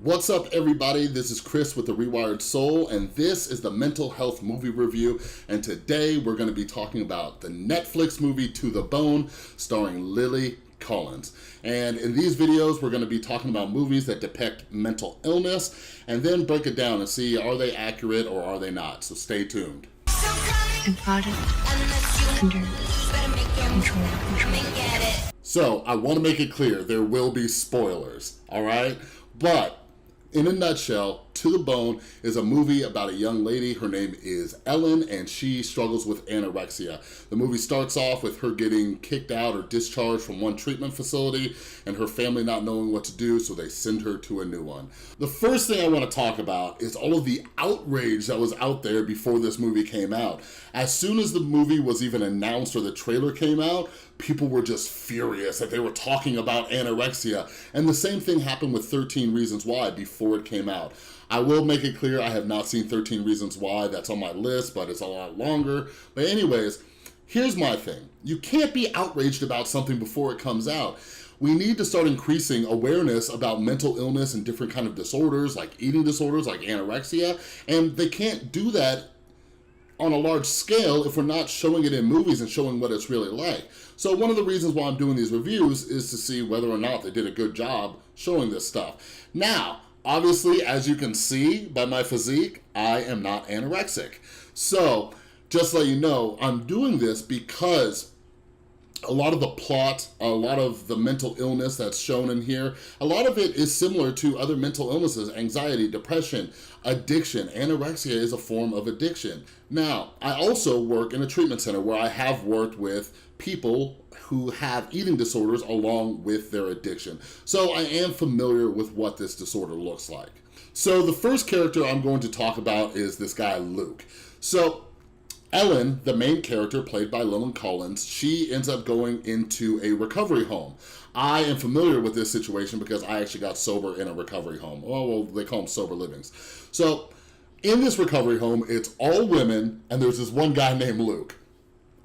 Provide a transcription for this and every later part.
What's up, everybody? This is Chris with The Rewired Soul, and this is the mental health movie review. And today we're going to be talking about the Netflix movie To the Bone, starring Lily Collins. And in these videos, we're going to be talking about movies that depict mental illness, and then break it down and see, are they accurate or are they not? So stay tuned. And product under control. So I want to make it clear, there will be spoilers, all right? But in a nutshell, To the Bone is a movie about a young lady. Her name is Ellen, and she struggles with anorexia. The movie starts off with her getting kicked out or discharged from one treatment facility and her family not knowing what to do, so they send her to a new one. The first thing I want to talk about is all of the outrage that was out there before this movie came out. As soon as the movie was even announced or the trailer came out, people were just furious that they were talking about anorexia. And the same thing happened with 13 Reasons Why before it came out. I will make it clear I have not seen 13 Reasons Why. That's on my list, but it's a lot longer. But anyways, here's my thing. You can't be outraged about something before it comes out. We need to start increasing awareness about mental illness and different kind of disorders, like eating disorders, like anorexia. And they can't do that on a large scale if we're not showing it in movies and showing what it's really like. So one of the reasons why I'm doing these reviews is to see whether or not they did a good job showing this stuff. Now, obviously, as you can see by my physique, I am not anorexic. So just so you know, I'm doing this because a lot of the plot, a lot of the mental illness that's shown in here, a lot of it is similar to other mental illnesses: anxiety, depression, addiction. Anorexia is a form of addiction. Now, I also work in a treatment center where I have worked with people who have eating disorders along with their addiction. So I am familiar with what this disorder looks like. So the first character I'm going to talk about is this guy, Luke. So Ellen, the main character, played by Lily Collins, she ends up going into a recovery home. I am familiar with this situation because I actually got sober in a recovery home. Well, they call them sober livings. So in this recovery home, it's all women, and there's this one guy named Luke.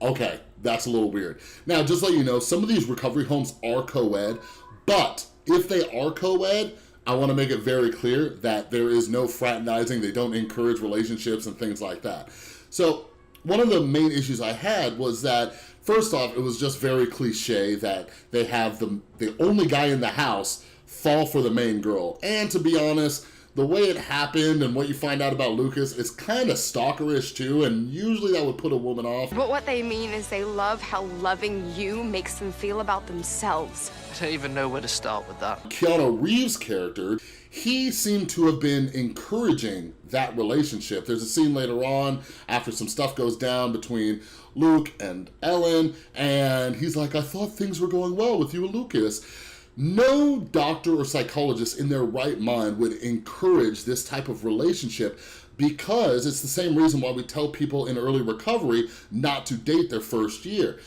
Okay, that's a little weird. Now, just so you know, some of these recovery homes are co-ed, but if they are co-ed, I want to make it very clear that there is no fraternizing. They don't encourage relationships and things like that. So one of the main issues I had was that, first off, it was just very cliche that they have the only guy in the house fall for the main girl. And to be honest, the way it happened and what you find out about Lucas is kind of stalkerish too, and usually that would put a woman off. But what they mean is they love how loving you makes them feel about themselves. I don't even know where to start with that. Keanu Reeves' character, he seemed to have been encouraging that relationship. There's a scene later on after some stuff goes down between Luke and Ellen, and he's like, I thought things were going well with you and Lucas. No doctor or psychologist in their right mind would encourage this type of relationship, because it's the same reason why we tell people in early recovery not to date their first year.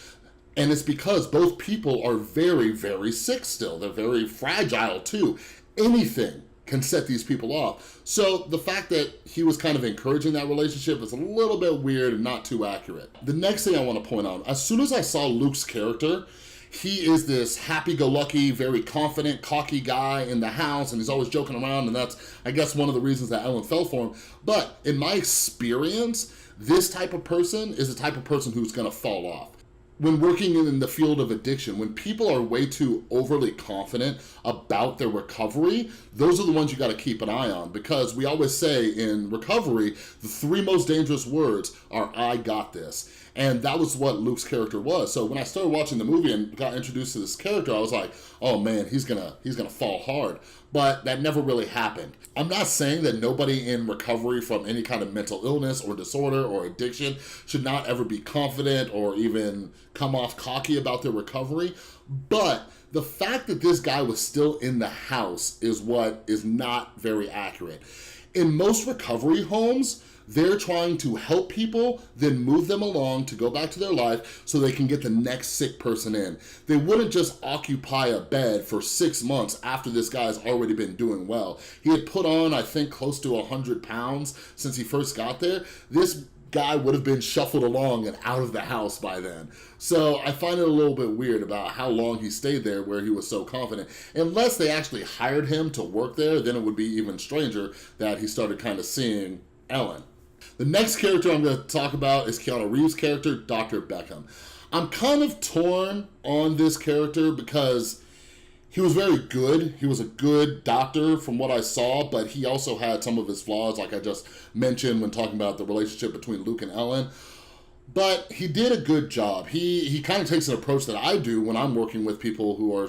And it's because both people are very, very sick still. They're very fragile too. Anything can set these people off. So the fact that he was kind of encouraging that relationship is a little bit weird and not too accurate. The next thing I want to point out, as soon as I saw Luke's character, he is this happy-go-lucky, very confident, cocky guy in the house, and he's always joking around, and that's, I guess, one of the reasons that Ellen fell for him. But in my experience, this type of person is the type of person who's gonna fall off. When working in the field of addiction, when people are way too overly confident about their recovery, those are the ones you gotta keep an eye on, because we always say in recovery, the three most dangerous words are, I got this. And that was what Luke's character was. So when I started watching the movie and got introduced to this character, I was like, oh man, he's gonna fall hard. But that never really happened. I'm not saying that nobody in recovery from any kind of mental illness or disorder or addiction should not ever be confident or even come off cocky about their recovery, but the fact that this guy was still in the house is what is not very accurate. In most recovery homes, they're trying to help people, then move them along to go back to their life so they can get the next sick person in. They wouldn't just occupy a bed for 6 months after this guy's already been doing well. He had put on, I think, close to 100 pounds since he first got there. This guy would have been shuffled along and out of the house by then. So I find it a little bit weird about how long he stayed there where he was so confident. Unless they actually hired him to work there, then it would be even stranger that he started kind of seeing Ellen. The next character I'm going to talk about is Keanu Reeves' character, Dr. Beckham. I'm kind of torn on this character because he was very good. He was a good doctor from what I saw, but he also had some of his flaws, like I just mentioned when talking about the relationship between Luke and Ellen. But he did a good job. He kind of takes an approach that I do when I'm working with people who are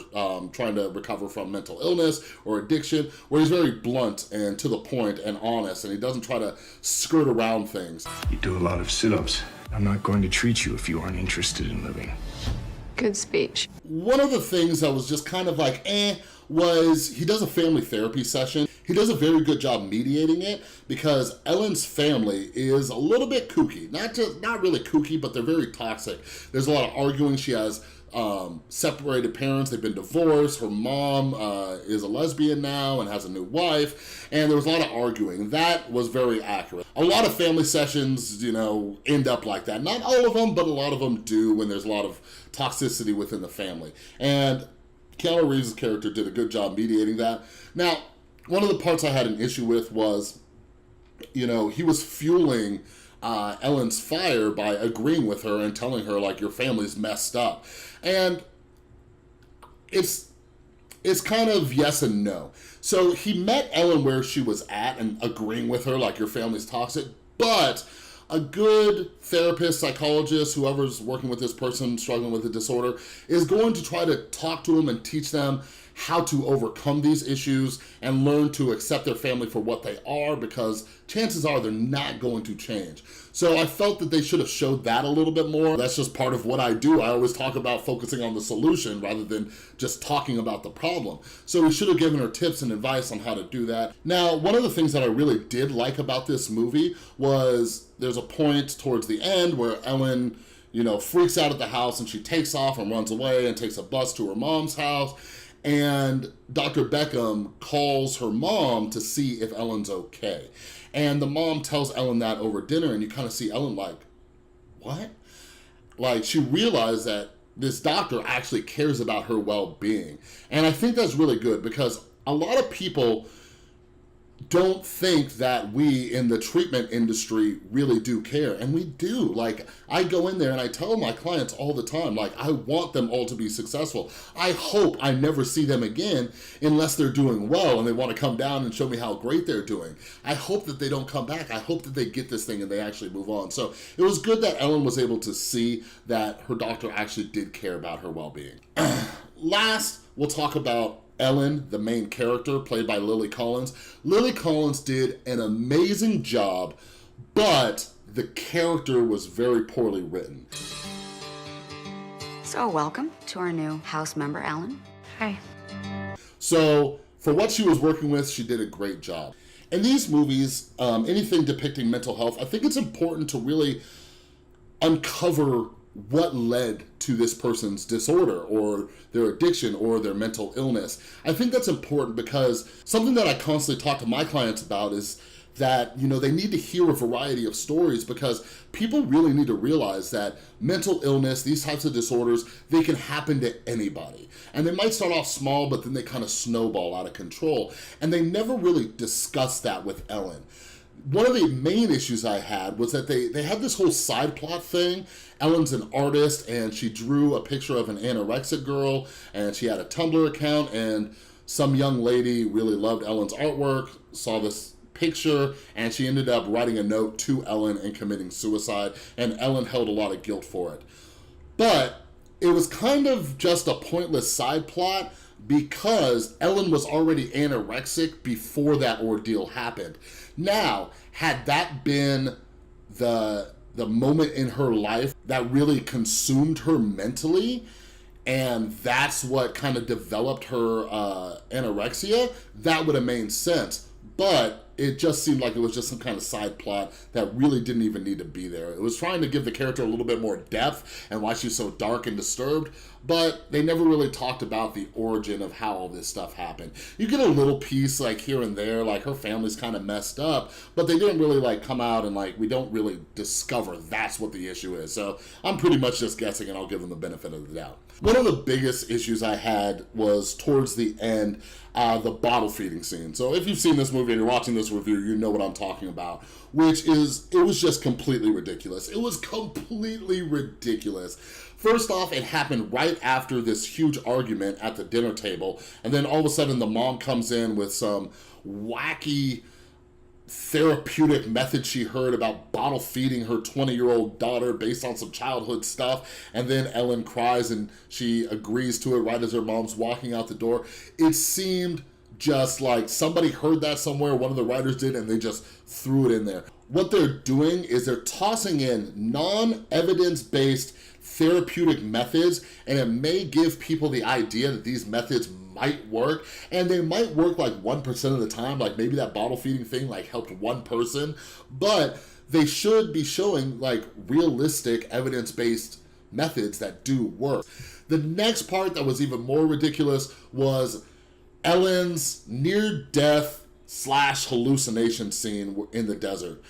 trying to recover from mental illness or addiction, where he's very blunt and to the point and honest, and he doesn't try to skirt around things. You do a lot of sit-ups. I'm not going to treat you if you aren't interested in living. Good speech. One of the things that was just kind of like, was he does a family therapy session. He does a very good job mediating it because Ellen's family is a little bit kooky. Not really kooky, but they're very toxic. There's a lot of arguing. She has separated parents. They've been divorced. Her mom is a lesbian now and has a new wife. And there was a lot of arguing. That was very accurate. A lot of family sessions, end up like that. Not all of them, but a lot of them do when there's a lot of toxicity within the family. And Keanu Reeves' character did a good job mediating that. Now, one of the parts I had an issue with was, he was fueling Ellen's fire by agreeing with her and telling her, like, your family's messed up. And it's kind of yes and no. So he met Ellen where she was at and agreeing with her, like, your family's toxic, but a good therapist, psychologist, whoever's working with this person struggling with a disorder is going to try to talk to them and teach them how to overcome these issues and learn to accept their family for what they are, because chances are they're not going to change. So I felt that they should have showed that a little bit more. That's just part of what I do. I always talk about focusing on the solution rather than just talking about the problem. So we should have given her tips and advice on how to do that. Now, one of the things that I really did like about this movie was there's a point towards the end where Ellen, freaks out at the house and she takes off and runs away and takes a bus to her mom's house. And Dr. Beckham calls her mom to see if Ellen's okay. And the mom tells Ellen that over dinner, and you kind of see Ellen like, what? Like, she realized that this doctor actually cares about her well-being. And I think that's really good because a lot of people don't think that we in the treatment industry really do care, and we do. Like, I go in there and I tell my clients all the time, like, I want them all to be successful. I hope I never see them again unless they're doing well and they want to come down and show me how great they're doing. I hope that they don't come back. I hope that they get this thing and they actually move on. So it was good that Ellen was able to see that her doctor actually did care about her well-being. Last, we'll talk about Ellen, the main character, played by Lily Collins. Lily Collins did an amazing job, but the character was very poorly written. So welcome to our new house member, Ellen. Hi. So for what she was working with, she did a great job. In these movies, anything depicting mental health, I think it's important to really uncover what led to this person's disorder or their addiction or their mental illness. I think that's important because something that I constantly talk to my clients about is that, they need to hear a variety of stories, because people really need to realize that mental illness, these types of disorders, they can happen to anybody. And they might start off small, but then they kind of snowball out of control. And they never really discuss that with Ellen. One of the main issues I had was that they had this whole side plot thing. Ellen's an artist, and she drew a picture of an anorexic girl, and she had a Tumblr account, and some young lady really loved Ellen's artwork, saw this picture, and she ended up writing a note to Ellen and committing suicide, and Ellen held a lot of guilt for it. But it was kind of just a pointless side plot because Ellen was already anorexic before that ordeal happened. Now, had that been the moment in her life that really consumed her mentally, and that's what kind of developed her anorexia, that would have made sense. but it just seemed like it was just some kind of side plot that really didn't even need to be there. It was trying to give the character a little bit more depth and why she's so dark and disturbed, but they never really talked about the origin of how all this stuff happened. You get a little piece like here and there, like her family's kind of messed up, but they didn't really like come out and like, we don't really discover that's what the issue is. So I'm pretty much just guessing, and I'll give them the benefit of the doubt. One of the biggest issues I had was towards the end, the bottle feeding scene. So if you've seen this movie and you're watching this review, you know what I'm talking about, which is, it was just completely ridiculous. It was completely ridiculous. First off, it happened right after this huge argument at the dinner table, and then all of a sudden the mom comes in with some wacky therapeutic method she heard about bottle feeding her 20-year-old daughter based on some childhood stuff, and then Ellen cries and she agrees to it right as her mom's walking out the door. It seemed just like somebody heard that somewhere, one of the writers did, and they just threw it in there. What they're doing is they're tossing in non-evidence-based therapeutic methods, and it may give people the idea that these methods might work, and they might work like 1% of the time, like maybe that bottle feeding thing like helped one person, but they should be showing like realistic evidence-based methods that do work. The next part that was even more ridiculous was Ellen's near-death / hallucination scene in the desert.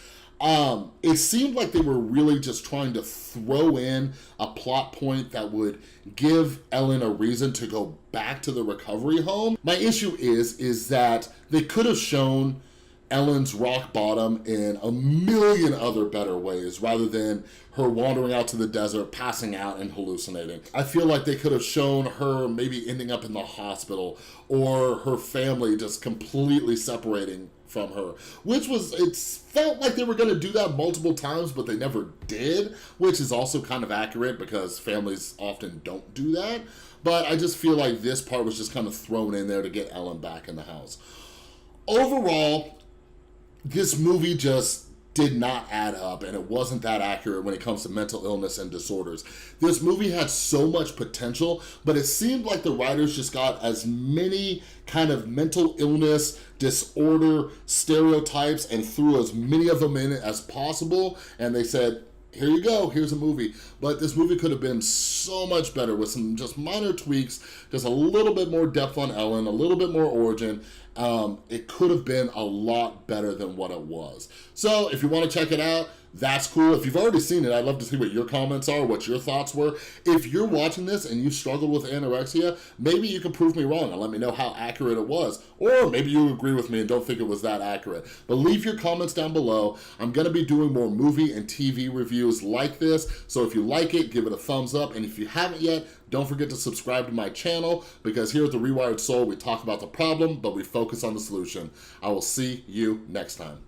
It seemed like they were really just trying to throw in a plot point that would give Ellen a reason to go back to the recovery home. My issue is that they could have shown Ellen's rock bottom in a million other better ways rather than her wandering out to the desert, passing out and hallucinating. I feel like they could have shown her maybe ending up in the hospital, or her family just completely separating from her, which was, it felt like they were gonna do that multiple times, but they never did, which is also kind of accurate because families often don't do that. But I just feel like this part was just kind of thrown in there to get Ellen back in the house. Overall, this movie just did not add up, and it wasn't that accurate when it comes to mental illness and disorders. This movie had so much potential, but it seemed like the writers just got as many kind of mental illness, disorder, stereotypes, and threw as many of them in as possible, and they said, here you go, here's a movie. But this movie could have been so much better with some just minor tweaks, just a little bit more depth on Ellen, a little bit more origin. It could have been a lot better than what it was. So if you want to check it out, that's cool. If you've already seen it, I'd love to see what your comments are, what your thoughts were. If you're watching this and you struggled with anorexia, maybe you can prove me wrong and let me know how accurate it was. Or maybe you agree with me and don't think it was that accurate. But leave your comments down below. I'm going to be doing more movie and TV reviews like this. So if you like it, give it a thumbs up. And if you haven't yet, don't forget to subscribe to my channel, because here at The Rewired Soul, we talk about the problem, but we focus on the solution. I will see you next time.